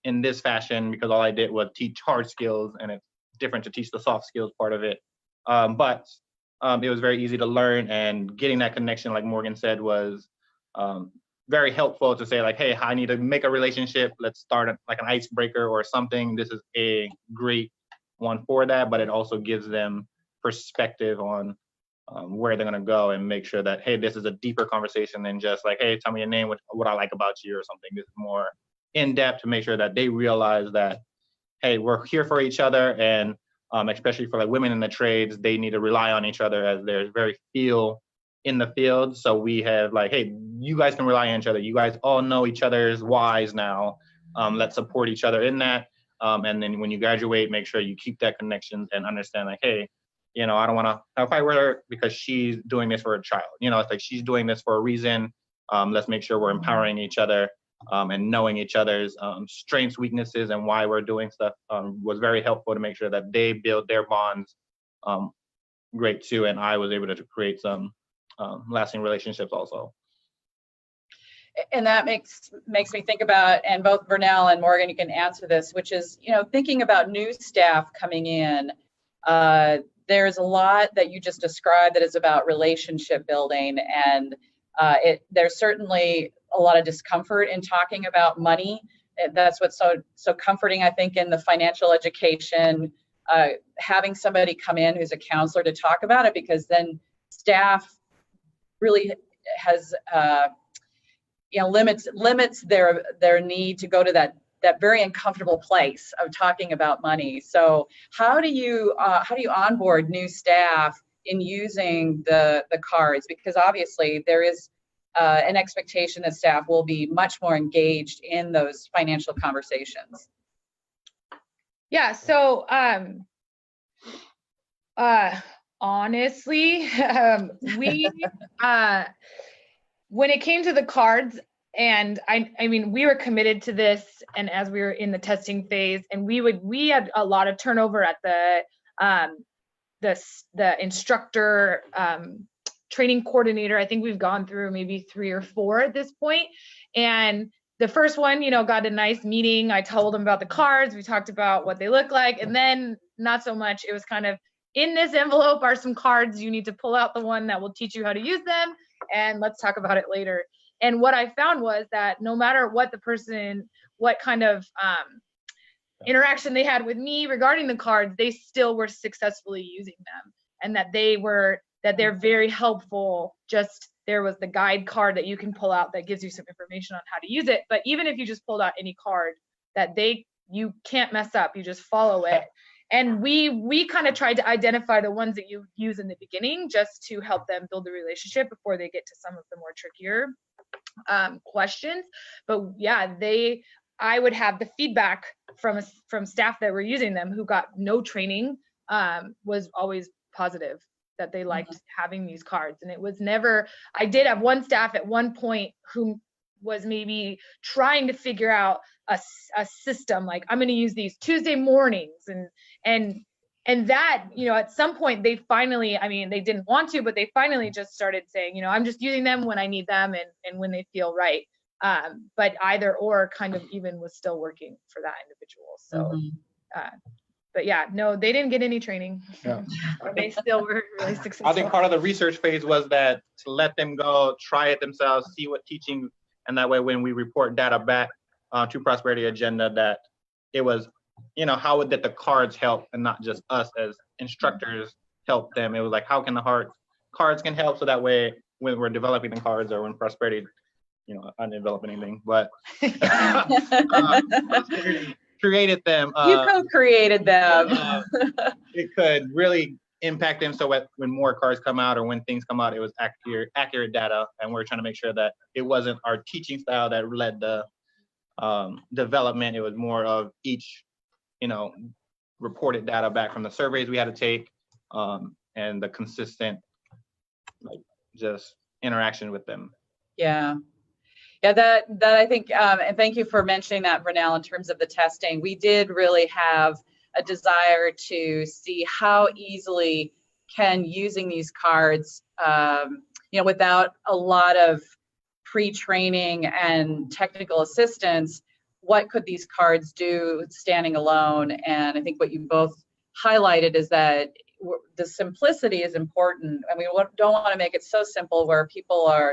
in this fashion, because all I did was teach hard skills, and it's different to teach the soft skills part of it. But it was very easy to learn, and getting that connection, like Morgan said, was very helpful to say, like, hey, I need to make a relationship. Let's start like an icebreaker or something. This is a great one for that, but it also gives them perspective on where they're going to go, and make sure that, hey, this is a deeper conversation than just like, hey, tell me your name, what I like about you or something. This is more in depth to make sure that they realize that, hey, we're here for each other. And especially for like women in the trades, they need to rely on each other, as there's very few in the field. So we have like, hey, you guys can rely on each other. You guys all know each other's whys now. Let's support each other in that. And then when you graduate, make sure you keep that connection and understand, like, hey, I don't want to have a fight with her because she's doing this for a child. It's like, she's doing this for a reason. Let's make sure we're empowering each other, and knowing each other's strengths, weaknesses, and why we're doing stuff was very helpful to make sure that they build their bonds great too. And I was able to create some lasting relationships also. And that makes me think about, and both Brunel and Morgan, you can answer this, which is, thinking about new staff coming in. There's a lot that you just described that is about relationship building, and there's certainly a lot of discomfort in talking about money. That's what's so comforting, I think, in the financial education, having somebody come in who's a counselor to talk about it, because then staff really has limits their need to go to that very uncomfortable place of talking about money. So how do you onboard new staff in using the cards? Because obviously there is an expectation that staff will be much more engaged in those financial conversations. Yeah, so honestly, we when it came to the cards, and I mean, we were committed to this, and as we were in the testing phase, and we had a lot of turnover at the instructor training coordinator. I think we've gone through maybe 3 or 4 at this point. And the first one, got a nice meeting. I told them about the cards. We talked about what they look like. And then not so much. It was kind of, in this envelope are some cards. You need to pull out the one that will teach you how to use them. And let's talk about it later. And what I found was that no matter what what kind of interaction they had with me regarding the cards, they still were successfully using them. And that they're very helpful. Just there was the guide card that you can pull out that gives you some information on how to use it. But even if you just pulled out any card, that you can't mess up, you just follow it. And we kind of tried to identify the ones that you use in the beginning just to help them build the relationship before they get to some of the more trickier questions. But yeah, I would have the feedback from staff that were using them who got no training was always positive, that they liked having these cards. And it was never, I did have one staff at one point who was maybe trying to figure out a system, like, I'm going to use these Tuesday mornings, and that, at some point they finally, they didn't want to, but they finally just started saying, I'm just using them when I need them and when they feel right. But either or kind of even was still working for that individual. So but yeah, no, they didn't get any training. Yeah. They still were really successful. I think part of the research phase was that to let them go, try it themselves, see what teaching, and that way when we report data back to Prosperity Agenda, that it was, how would the cards help and not just us as instructors help them. It was like, how can the cards can help, so that way when we're developing the cards or when Prosperity, I didn't develop anything, but created them. You co-created them. It could really impact them, so when more cards come out or when things come out, it was accurate data, and we're trying to make sure that it wasn't our teaching style that led the development. It was more of each, reported data back from the surveys we had to take, and the consistent, just interaction with them. Yeah, that I think, and thank you for mentioning that, Vernell, in terms of the testing. We did really have a desire to see how easily can using these cards, without a lot of pre-training and technical assistance, what could these cards do standing alone? And I think what you both highlighted is that the simplicity is important, and we don't want to make it so simple where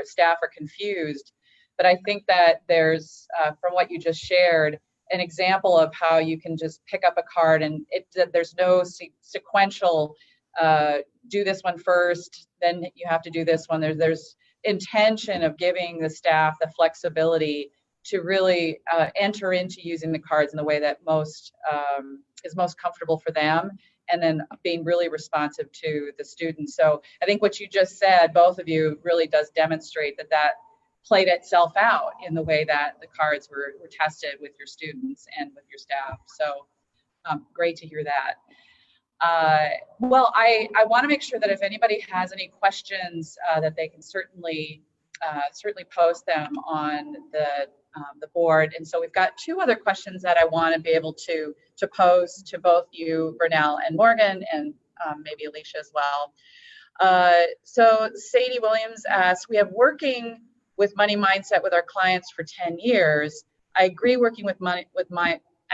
staff are confused. But I think that there's, from what you just shared, an example of how you can just pick up a card and there's no sequential, do this one first, then you have to do this one. There's intention of giving the staff the flexibility to really enter into using the cards in the way that is most comfortable for them, and then being really responsive to the students. So I think what you just said, both of you, really does demonstrate that played itself out in the way that the cards were tested with your students and with your staff. So great to hear that. Well, I want to make sure that if anybody has any questions, that they can certainly post them on the board. And so we've got 2 other questions that I want to be able to pose to both you, Vernell and Morgan, and maybe Alicia as well. So Sadie Williams asks, we have working with money mindset with our clients for 10 years. I agree working with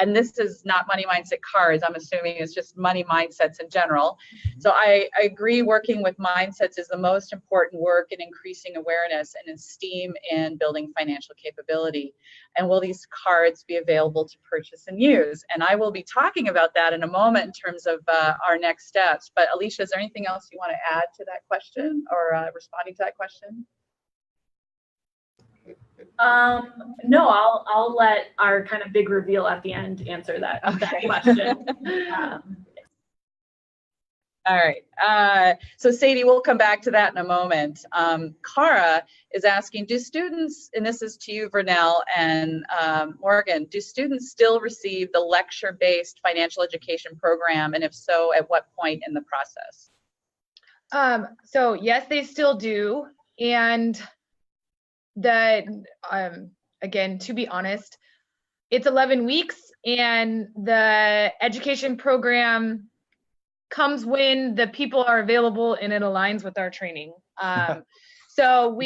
and this is not money mindset cards, I'm assuming it's just money mindsets in general. So I agree working with mindsets is the most important work in increasing awareness and esteem in building financial capability. And will these cards be available to purchase and use? And I will be talking about that in a moment in terms of our next steps. But Alicia, is there anything else you want to add to that question or responding to that question? No, I'll let our kind of big reveal at the end answer that question. All right. So Sadie, we'll come back to that in a moment. Cara is asking, do students, and this is to you, Vernell and Morgan, do students still receive the lecture-based financial education program? And if so, at what point in the process? So yes, they still do. And that, again, to be honest, it's 11 weeks and the education program comes when the people are available and it aligns with our training. So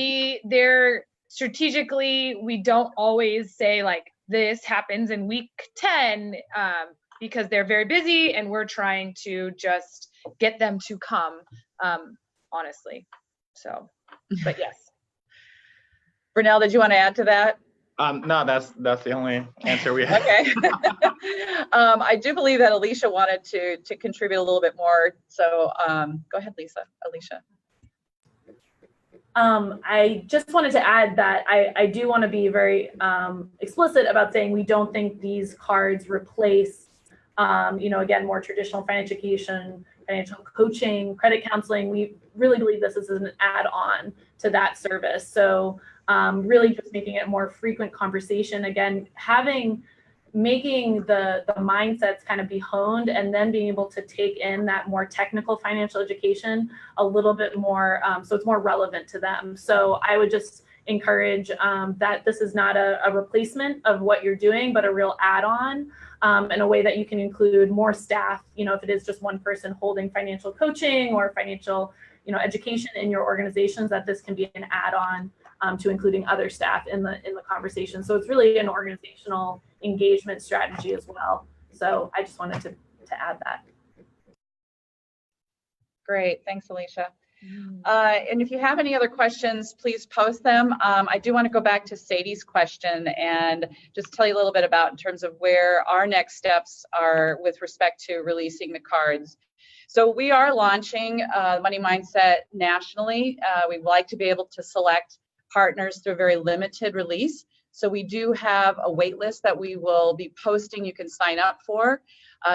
strategically, we don't always say like this happens in week 10 because they're very busy and we're trying to just get them to come, honestly. So, but yes. Vernell, did you want to add to that? No, that's the only answer we have. Okay. I do believe that Alicia wanted to contribute a little bit more. So go ahead, Alicia. I just wanted to add that I do want to be very explicit about saying we don't think these cards replace, again, more traditional financial education, financial coaching, credit counseling. We really believe this is an add-on to that service. So really just making it a more frequent conversation. Again, making the mindsets kind of be honed and then being able to take in that more technical financial education a little bit more, so it's more relevant to them. So I would just encourage that this is not a replacement of what you're doing, but a real add-on in a way that you can include more staff, if it is just one person holding financial coaching or financial education in your organizations, that this can be an add-on to including other staff in the conversation. So it's really an organizational engagement strategy as well. So I just wanted to add that. Great, thanks, Alicia. And if you have any other questions, please post them. I do want to go back to Sadie's question and just tell you a little bit about in terms of where our next steps are with respect to releasing the cards. So we are launching Money Mindset nationally. We'd like to be able to select partners through a very limited release. So we do have a wait list that we will be posting. You can sign up for.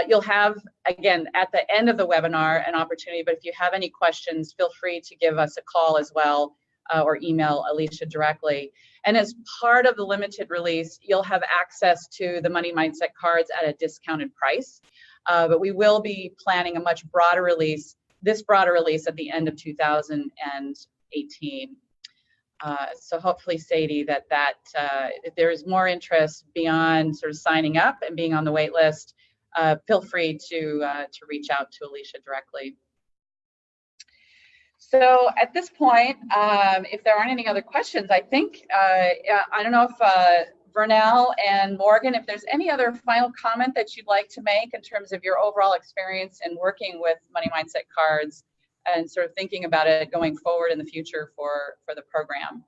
You'll have, again, at the end of the webinar, an opportunity, but if you have any questions, feel free to give us a call as well or email Alicia directly. And as part of the limited release, you'll have access to the Money Mindset cards at a discounted price. But we will be planning a much broader release, this broader release at the end of 2018. So hopefully, Sadie, that if there is more interest beyond sort of signing up and being on the wait list, feel free to reach out to Alicia directly. So at this point, if there aren't any other questions, I think, I don't know if Vernell and Morgan, if there's any other final comment that you'd like to make in terms of your overall experience in working with Money Mindset cards and sort of thinking about it going forward in the future for the program.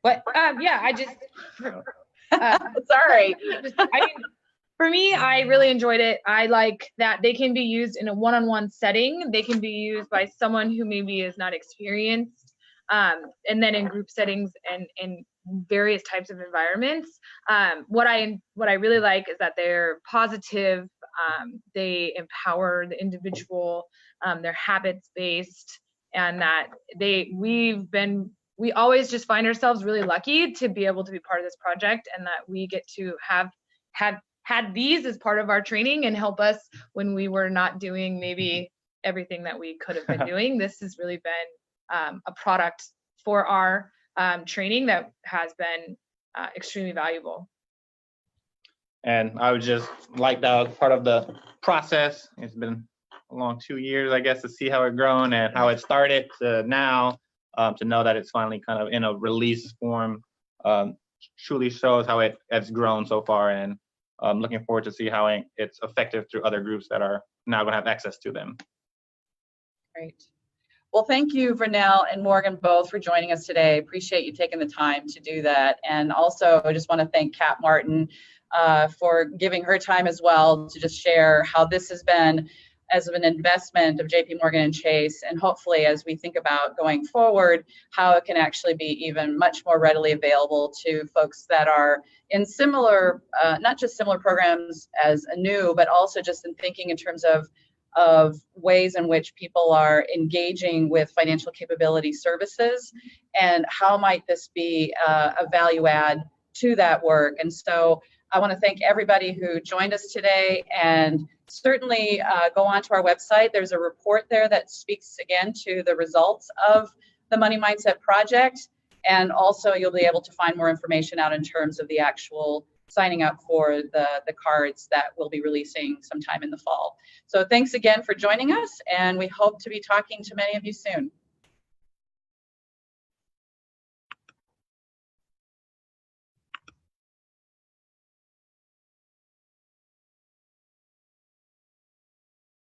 But yeah, I just sorry. For me, I really enjoyed it. I like that they can be used in a one-on-one setting. They can be used by someone who maybe is not experienced, and then in group settings and in various types of environments. What I really like is that they're positive. They empower the individual. They're habits based, and that we always just find ourselves really lucky to be able to be part of this project, and that we get to have had these as part of our training and help us when we were not doing maybe everything that we could have been doing. This has really been a product for our training that has been extremely valuable. And I would just like that was part of the process. It's been a long 2 years, I guess, to see how it's grown and how it started to now, to know that it's finally kind of in a release form, truly shows how it's grown so far. And I'm looking forward to see how it's effective through other groups that are now going to have access to them. Great. Well, thank you, Vernell and Morgan, both for joining us today. Appreciate you taking the time to do that. And also, I just want to thank Kat Martin for giving her time as well to just share how this has been as an investment of JP Morgan and Chase, and hopefully as we think about going forward, how it can actually be even much more readily available to folks that are in similar, not just similar programs as Anu, but also just in thinking in terms of ways in which people are engaging with financial capability services, and how might this be a value add to that work. And so I want to thank everybody who joined us today, and certainly go onto our website. There's a report there that speaks again to the results of the Money Mindset Project, and also you'll be able to find more information out in terms of the actual signing up for the cards that we'll be releasing sometime in the fall. So thanks again for joining us, and we hope to be talking to many of you soon.